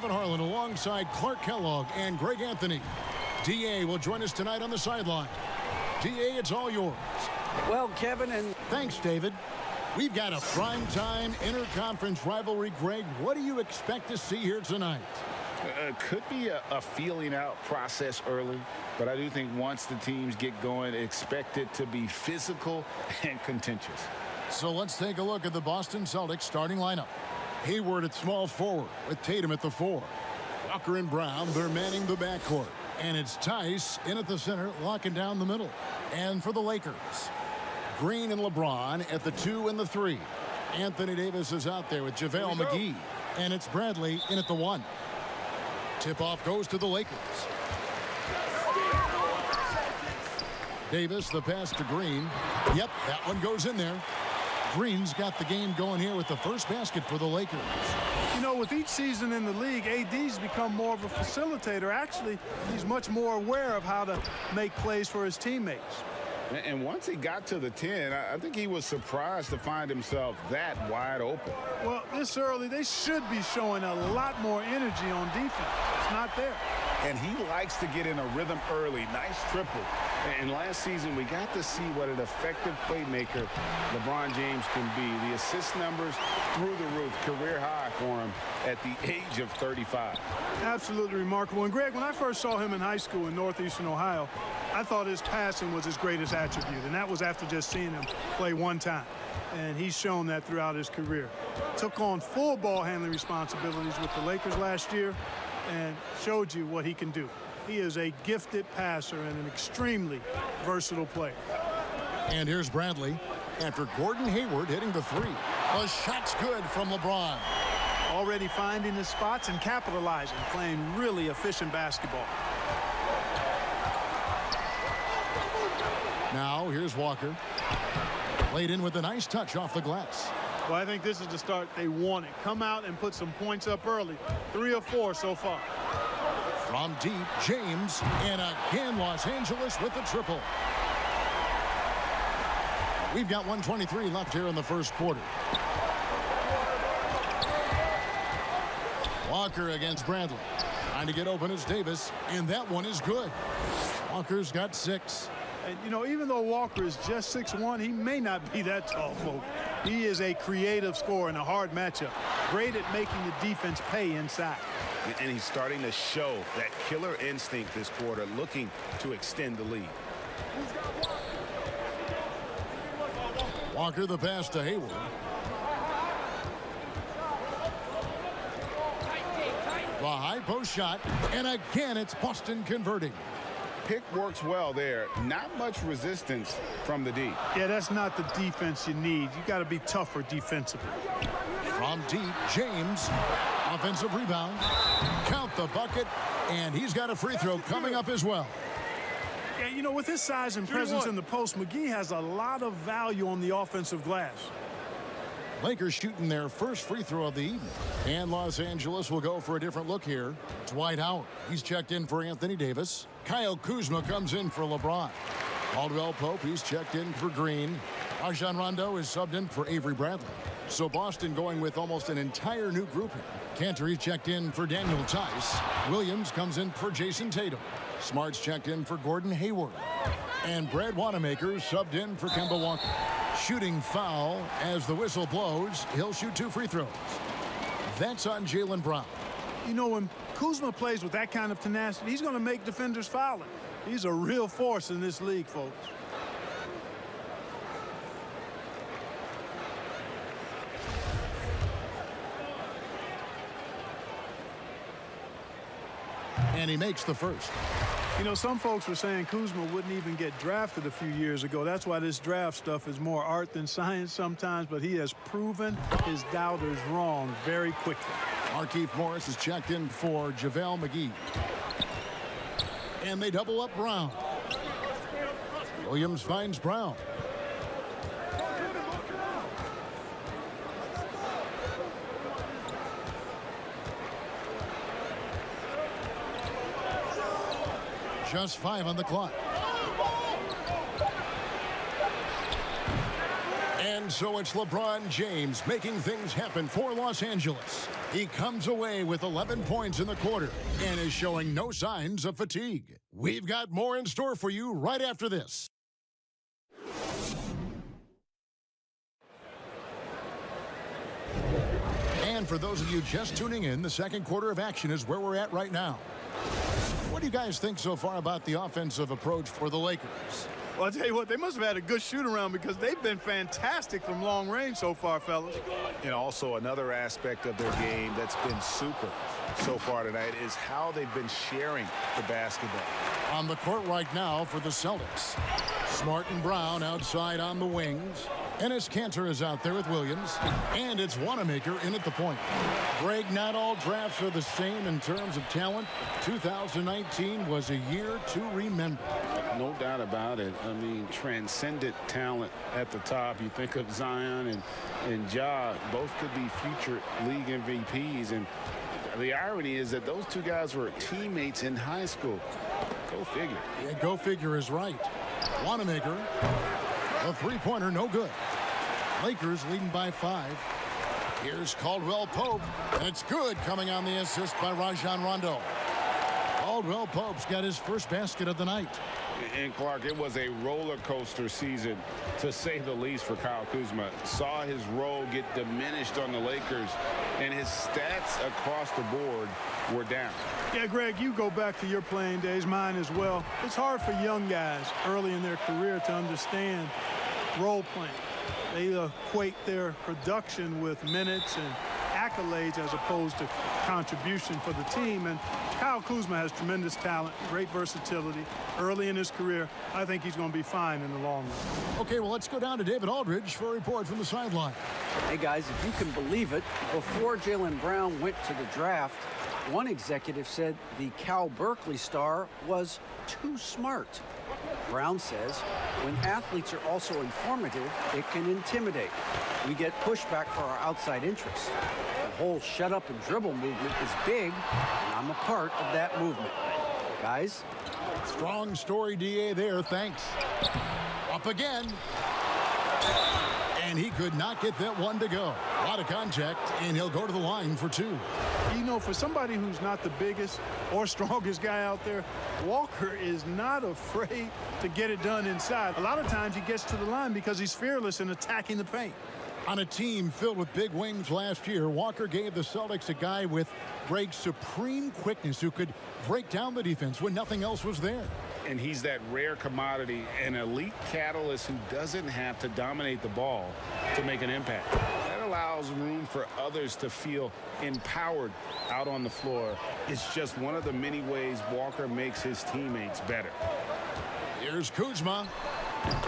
Kevin Harlan alongside Clark Kellogg and Greg Anthony. D.A. will join us tonight on the sideline. D.A., it's all yours. Well, Kevin, and thanks, David. We've got a primetime interconference rivalry, Greg. What do you expect to see here tonight? Could be a feeling out process early, but I do think once the teams get going, expect it to be physical and contentious. So let's take a look at the Boston Celtics starting lineup. Hayward at small forward with Tatum at the 4. Walker and Brown, they're manning the backcourt. And it's Tice in at the center, locking down the middle. And for the Lakers, Green and LeBron at the 2 and the 3. Anthony Davis is out there with JaVale McGee. And it's Bradley in at the 1. Tip-off goes to the Lakers. Davis, the pass to Green. Yep, that one goes in there. Green's got the game going here with the first basket for the Lakers. You know, with each season in the league, AD's become more of a facilitator. Actually, he's much more aware of how to make plays for his teammates. And once he got to the 10, I think he was surprised to find himself that wide open. Well, this early, they should be showing a lot more energy on defense. It's not there. And he likes to get in a rhythm early. Nice triple. And last season, we got to see what an effective playmaker LeBron James can be. The assist numbers through the roof, career high for him at the age of 35. Absolutely remarkable. And, Greg, when I first saw him in high school in northeastern Ohio, I thought his passing was his greatest attribute, and that was after just seeing him play one time. And he's shown that throughout his career. Took on full ball handling responsibilities with the Lakers last year and showed you what he can do. He is a gifted passer and an extremely versatile player. And here's Bradley after Gordon Hayward hitting the 3. A shot's good from LeBron. Already finding his spots and capitalizing, playing really efficient basketball. Now here's Walker. Laid in with a nice touch off the glass. Well, I think this is the start they wanted. Come out and put some points up early. 3 or 4 so far. From deep, James, and again Los Angeles with the triple. We've got 1:23 left here in the first quarter. Walker against Bradley. Trying to get open is Davis, and that one is good. Walker's got 6. And, you know, even though Walker is just 6'1", he may not be that tall, folks. He is a creative scorer in a hard matchup. Great at making the defense pay inside. And he's starting to show that killer instinct this quarter, looking to extend the lead. Walker the pass to Hayward. The high post shot, and again it's Boston converting. Pick works well there. Not much resistance from the D. Yeah, that's not the defense you need. You got to be tougher defensively. From deep, James. Offensive rebound. Count the bucket, and he's got a free throw coming up as well. Yeah, you know, with his size and presence in the post, McGee has a lot of value on the offensive glass. Lakers shooting their first free throw of the evening. And Los Angeles will go for a different look here. Dwight Howard. He's checked in for Anthony Davis. Kyle Kuzma comes in for LeBron. Caldwell Pope, he's checked in for Green. Rajon Rondo is subbed in for Avery Bradley. So Boston going with almost an entire new grouping. Cantor checked in for Daniel Tice. Williams comes in for Jason Tatum. Smart's checked in for Gordon Hayward. And Brad Wanamaker subbed in for Kemba Walker. Shooting foul as the whistle blows. He'll shoot 2 free throws. That's on Jaylen Brown. You know, when Kuzma plays with that kind of tenacity, he's going to make defenders foul him. He's a real force in this league, folks. And he makes the first. You know, some folks were saying Kuzma wouldn't even get drafted a few years ago. That's why this draft stuff is more art than science sometimes, but he has proven his doubters wrong very quickly. Markieff Morris is checked in for JaVale McGee. And they double up Brown. Williams finds Brown. Just 5 on the clock. And And so it's LeBron James making things happen for Los Angeles. He comes away with 11 points in the quarter and is showing no signs of fatigue. We've got more in store for you right after this. And for those of you just tuning in, the second quarter of action is where we're at right now. What do you guys think so far about the offensive approach for the Lakers? Well, I'll tell you what, they must have had a good shoot-around because they've been fantastic from long range so far, fellas. And also another aspect of their game that's been super so far tonight is how they've been sharing the basketball. On the court right now for the Celtics. Smart and Brown outside on the wings. Enes Kanter is out there with Williams. And it's Wanamaker in at the point. Greg, not all drafts are the same in terms of talent. 2019 was a year to remember. No doubt about it. I mean, transcendent talent at the top. You think of Zion and Ja, both could be future league MVPs. And the irony is that those two guys were teammates in high school. Go figure. Yeah, go figure is right. Wanamaker, a three-pointer, no good. Lakers leading by 5. Here's Caldwell Pope, and it's good, coming on the assist by Rajon Rondo. Caldwell Pope's got his first basket of the night. And Clark, it was a roller coaster season, to say the least, for Kyle Kuzma. Saw his role get diminished on the Lakers, and his stats across the board were down. Yeah, Greg, you go back to your playing days, mine as well. It's hard for young guys early in their career to understand role playing. They equate their production with minutes and accolades as opposed to contribution for the team. And Kyle Kuzma has tremendous talent, great versatility early in his career. I think he's going to be fine in the long run. Okay, well, let's go down to David Aldridge for a report from the sideline. Hey, guys, if you can believe it, before Jaylen Brown went to the draft, one executive said the Cal Berkeley star was too smart. Brown says when athletes are also informative, it can intimidate. We get pushback for our outside interests. The whole shut up and dribble movement is big, and I'm a part of that movement. Guys? Strong story, DA, there. Thanks. Up again. And he could not get that one to go. A lot of contact, and he'll go to the line for 2. You know, for somebody who's not the biggest or strongest guy out there, Walker is not afraid to get it done inside. A lot of times he gets to the line because he's fearless in attacking the paint. On a team filled with big wings last year, Walker gave the Celtics a guy with Greg's supreme quickness who could break down the defense when nothing else was there. And he's that rare commodity, an elite catalyst who doesn't have to dominate the ball to make an impact. That allows room for others to feel empowered out on the floor. It's just one of the many ways Walker makes his teammates better. Here's Kuzma.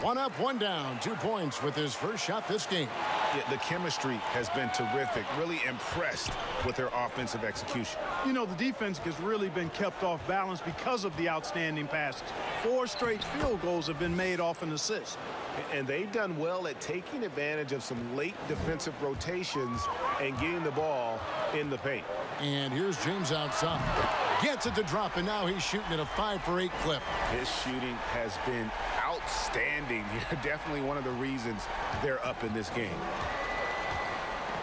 1 up, 1 down. 2 points with his first shot this game. Yeah, the chemistry has been terrific. Really impressed with their offensive execution. You know, the defense has really been kept off balance because of the outstanding passes. 4 straight field goals have been made off an assist. And they've done well at taking advantage of some late defensive rotations and getting the ball in the paint. And here's James outside. Gets it to drop, and now he's shooting at a 5 for 8 clip. His shooting has been outstanding. Definitely one of the reasons they're up in this game.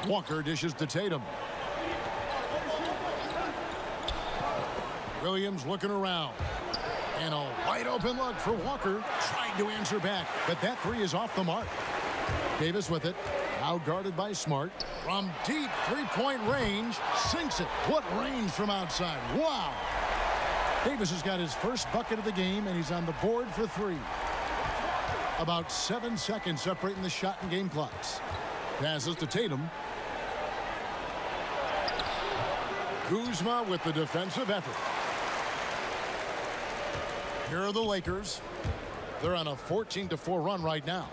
Walker dishes to Tatum. Williams looking around. And a wide open look for Walker. Trying to answer back, but that 3 is off the mark. Davis with it. Now guarded by Smart. From deep three-point range. Sinks it. What range from outside. Wow. Davis has got his first bucket of the game, and he's on the board for 3. About 7 seconds separating the shot and game clocks. Passes to Tatum. Kuzma with the defensive effort. Here are the Lakers. They're on a 14-4 run right now.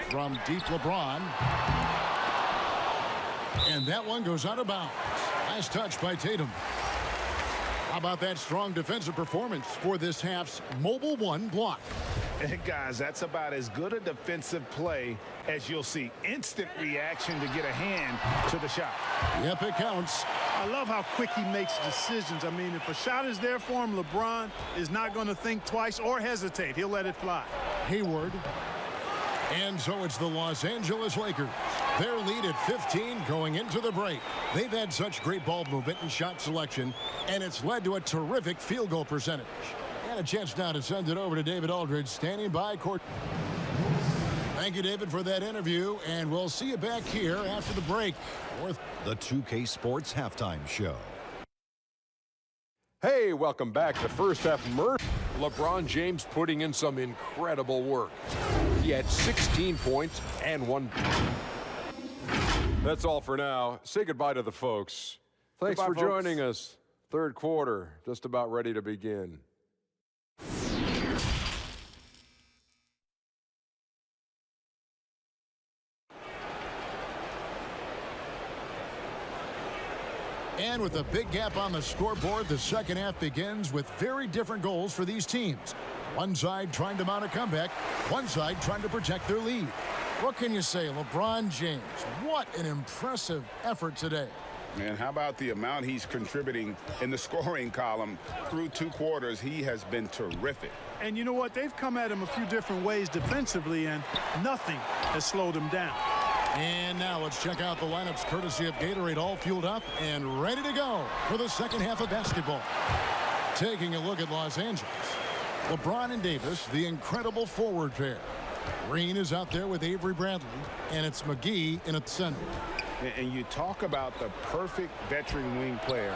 From deep, LeBron. And that one goes out of bounds. Last touch by Tatum. How about that strong defensive performance for this half's mobile 1 block? And guys, that's about as good a defensive play as you'll see. Instant reaction to get a hand to the shot. Yep, it counts. I love how quick he makes decisions. I mean, if a shot is there for him, LeBron is not going to think twice or hesitate. He'll let it fly. Hayward. And so it's the Los Angeles Lakers. Their lead at 15 going into the break. They've had such great ball movement and shot selection, and it's led to a terrific field goal percentage. And a chance now to send it over to David Aldridge, standing by court. Thank you, David, for that interview, and we'll see you back here after the break. The 2K Sports Halftime Show. Hey, welcome back to First Half Merge. LeBron James putting in some incredible work. He had 16 points and 1. That's all for now. Say goodbye to the folks. Thanks for joining us. Third quarter, just about ready to begin. And with a big gap on the scoreboard, the second half begins with very different goals for these teams. One side trying to mount a comeback, one side trying to protect their lead. What can you say, LeBron James? What an impressive effort today. And how about the amount he's contributing in the scoring column through 2 quarters? He has been terrific. And you know what? They've come at him a few different ways defensively, and nothing has slowed him down. And now let's check out the lineups courtesy of Gatorade, all fueled up and ready to go for the second half of basketball. Taking a look at Los Angeles. LeBron and Davis, the incredible forward pair. Green is out there with Avery Bradley, and it's McGee in at center. And you talk about the perfect veteran wing player.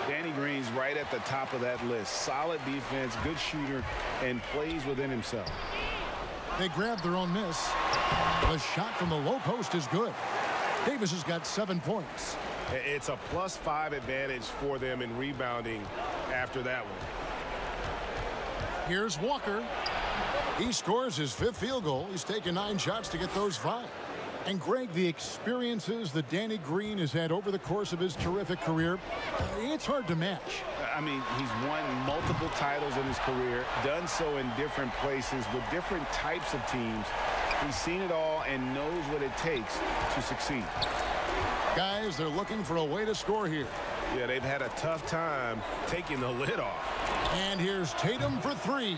Danny Green's right at the top of that list. Solid defense, good shooter, and plays within himself. They grabbed their own miss. The shot from the low post is good. Davis has got 7 points. It's a +5 advantage for them in rebounding after that one. Here's Walker. He scores his 5th field goal. He's taken 9 shots to get those 5. And Greg, the experiences that Danny Green has had over the course of his terrific career, it's hard to match. I mean, he's won multiple titles in his career, done so in different places with different types of teams. He's seen it all and knows what it takes to succeed. Guys, they're looking for a way to score here. Yeah, they've had a tough time taking the lid off. And here's Tatum for 3.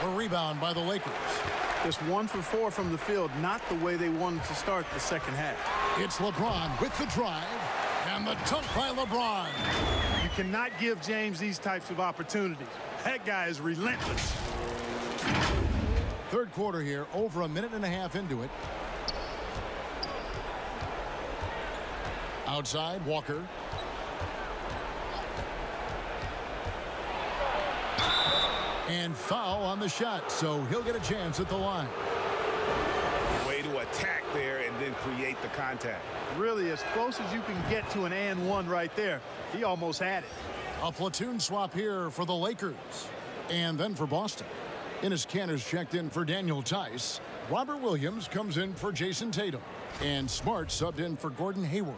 A rebound by the Lakers. Just 1 for 4 from the field, not the way they wanted to start the second half. It's LeBron with the drive, and the dunk by LeBron. You cannot give James these types of opportunities. That guy is relentless. Third quarter here, over a minute and a half into it. Outside, Walker. And foul on the shot, so he'll get a chance at the line. Way to attack there and then create the contact. Really, as close as you can get to an and one right there. He almost had it. A platoon swap here for the Lakers. And then for Boston. Enes Kanter's checked in for Daniel Tice. Robert Williams comes in for Jason Tatum. And Smart subbed in for Gordon Hayward.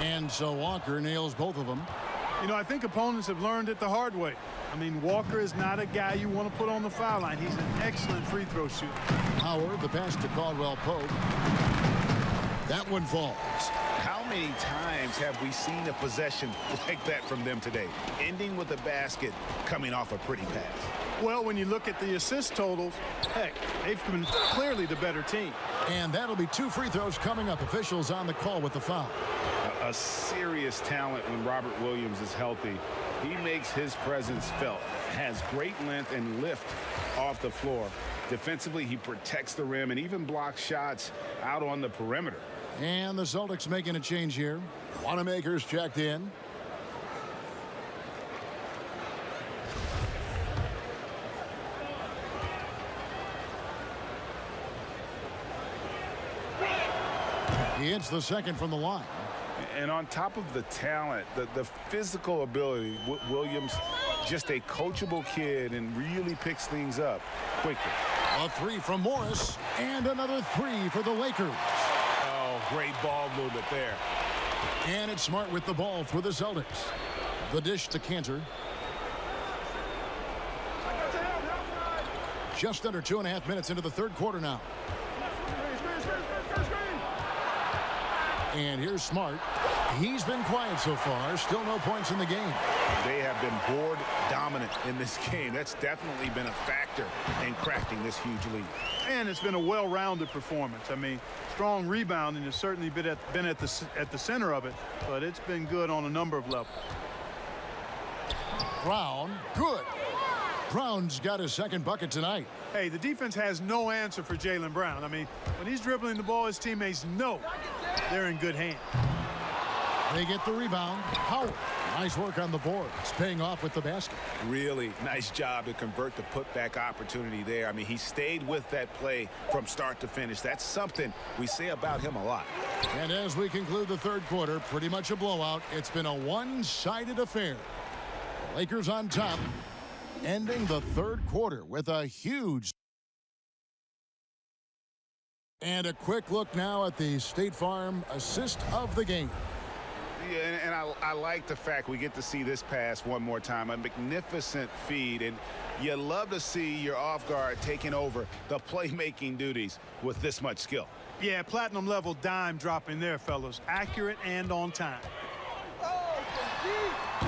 And so Walker nails both of them. You know, I think opponents have learned it the hard way. I mean, Walker is not a guy you want to put on the foul line. He's an excellent free throw shooter. Howard, the pass to Caldwell Pope. That one falls. How many times have we seen a possession like that from them today? Ending with a basket, coming off a pretty pass. Well, when you look at the assist totals, heck, they've been clearly the better team. And that'll be 2 free throws coming up. Officials on the call with the foul. A serious talent when Robert Williams is healthy. He makes his presence felt, has great length and lift off the floor. Defensively, he protects the rim and even blocks shots out on the perimeter. And the Celtics making a change here. Wanamaker's checked in. He hits the second from the line. And on top of the talent, the physical ability, Williams, just a coachable kid and really picks things up quickly. A 3 from Morris, and another 3 for the Lakers. Oh, great ball movement there. And it's Smart with the ball for the Celtics. The dish to Kanter. Just under 2.5 minutes into the third quarter now. And here's Smart. He's been quiet so far. Still no points in the game. They have been board dominant in this game. That's definitely been a factor in crafting this huge lead. And it's been a well-rounded performance. I mean, strong rebounding has certainly been at the center of it, but it's been good on a number of levels. Brown, good. Brown's got his second bucket tonight. Hey, the defense has no answer for Jaylen Brown. I mean, when he's dribbling the ball, his teammates know they're in good hands. They get the rebound. Howard, nice work on the board. It's paying off with the basket. Really nice job to convert the putback opportunity there. I mean, he stayed with that play from start to finish. That's something we say about him a lot. And as we conclude the third quarter, pretty much a blowout. It's been a one-sided affair. Lakers on top, ending the third quarter with a huge. And a quick look now at the State Farm assist of the game. Yeah, and I like the fact we get to see this pass one more time. A magnificent feed, and you love to see your off guard taking over the playmaking duties with this much skill. Yeah, platinum level dime dropping there, fellas. Accurate and on time.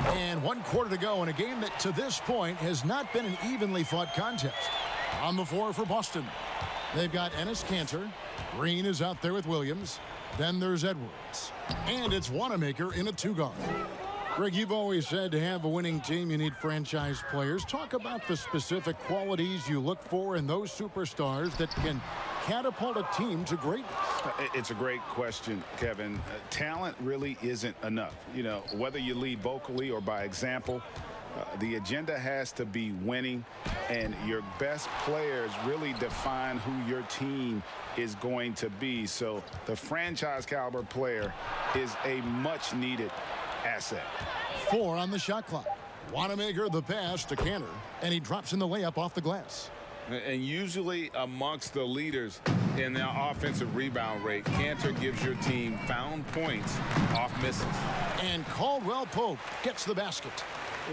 And 1 quarter to go in a game that to this point has not been an evenly fought contest. On the floor for Boston, they've got Enes Kanter. Green is out there with Williams. Then there's Edwards. And it's Wanamaker in a two-guard. Greg, you've always said to have a winning team, you need franchise players. Talk about the specific qualities you look for in those superstars that can catapult a team to greatness. It's a great question, Kevin. Talent really isn't enough. You know, whether you lead vocally or by example, the agenda has to be winning, and your best players really define who your team is going to be. So the franchise caliber player is a much needed asset. 4 on the shot clock. Wanamaker the pass to Kanter, and he drops in the layup off the glass. And usually amongst the leaders in their offensive rebound rate, Kanter gives your team found points off misses. And Caldwell Pope gets the basket.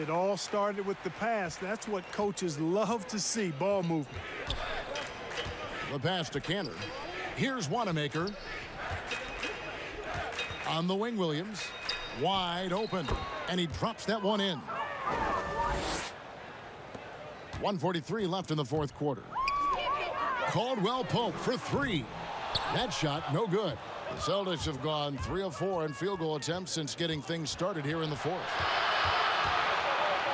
It all started with the pass. That's what coaches love to see, ball movement. The pass to Kanter. Here's Wanamaker. On the wing, Williams. Wide open. And he drops that one in. 1:43 left in the fourth quarter. Caldwell Pope for 3. That shot, no good. The Celtics have gone 3 of 4 in field goal attempts since getting things started here in the fourth.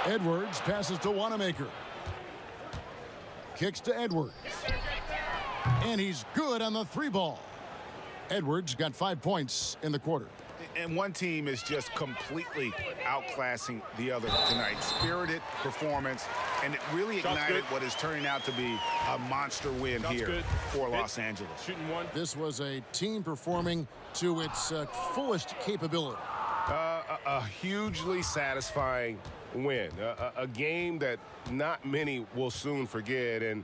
Edwards passes to Wanamaker. Kicks to Edwards. And he's good on the 3-ball. Edwards got 5 points in the quarter. And one team is just completely outclassing the other tonight. Spirited performance, and it really ignited what is turning out to be a monster win here for Los Angeles. Shooting one. This was a team performing to its fullest capability. A hugely satisfying win. A game that not many will soon forget. And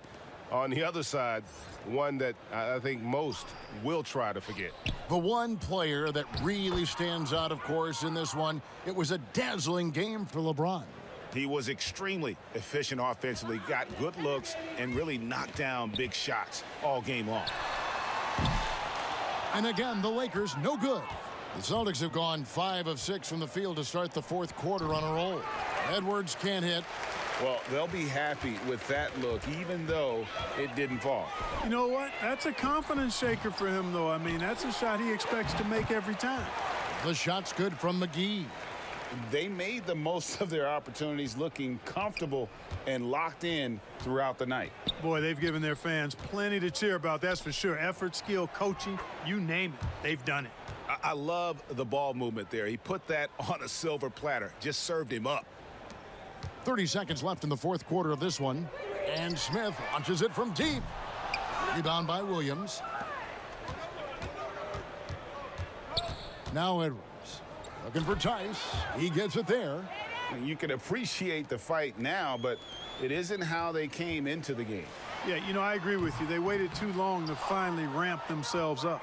on the other side, one that I think most will try to forget. The one player that really stands out, of course, in this one, it was a dazzling game for LeBron. He was extremely efficient offensively, got good looks, and really knocked down big shots all game long. And again, the Lakers, no good. The Celtics have gone 5 of 6 from the field to start the fourth quarter on a roll. Edwards can't hit. Well, they'll be happy with that look, even though it didn't fall. You know what? That's a confidence shaker for him, though. I mean, that's a shot he expects to make every time. The shot's good from McGee. They made the most of their opportunities, looking comfortable and locked in throughout the night. Boy, they've given their fans plenty to cheer about, that's for sure. Effort, skill, coaching, you name it, they've done it. I love the ball movement there. He put that on a silver platter, just served him up. 30 seconds left in the fourth quarter of this one. And Smith launches it from deep. Rebound by Williams. Now Edwards. Looking for Tice. He gets it there. You can appreciate the fight now, but it isn't how they came into the game. Yeah, you know, I agree with you. They waited too long to finally ramp themselves up.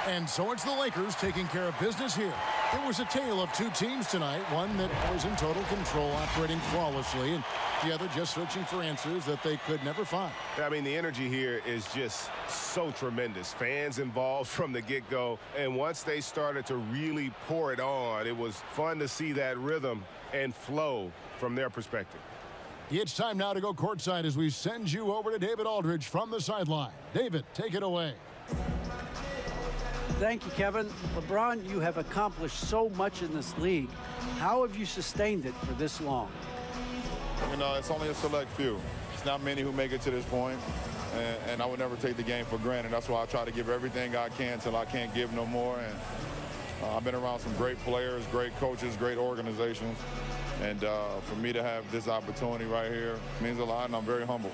And so it's the Lakers taking care of business here. It was a tale of two teams tonight, one that was in total control, operating flawlessly, and the other just searching for answers that they could never find. I mean, the energy here is just so tremendous. Fans involved from the get-go, and once they started to really pour it on, it was fun to see that rhythm and flow from their perspective. It's time now to go courtside as we send you over to David Aldridge from the sideline. David, take it away. Thank you, Kevin. LeBron, you have accomplished so much in this league. How have you sustained it for this long? You know, it's only a select few. It's not many who make it to this point, and I would never take the game for granted. That's why I try to give everything I can till I can't give no more. And I've been around some great players, great coaches, great organizations. And for me to have this opportunity right here means a lot, and I'm very humble.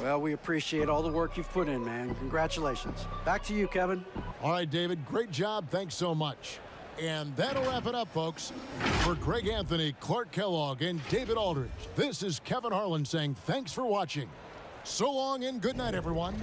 Well, we appreciate all the work you've put in, man. Congratulations. Back to you, Kevin. All right, David, great job. Thanks so much. And that'll wrap it up, folks. For Greg Anthony, Clark Kellogg, and David Aldridge, this is Kevin Harlan saying thanks for watching. So long and good night, everyone.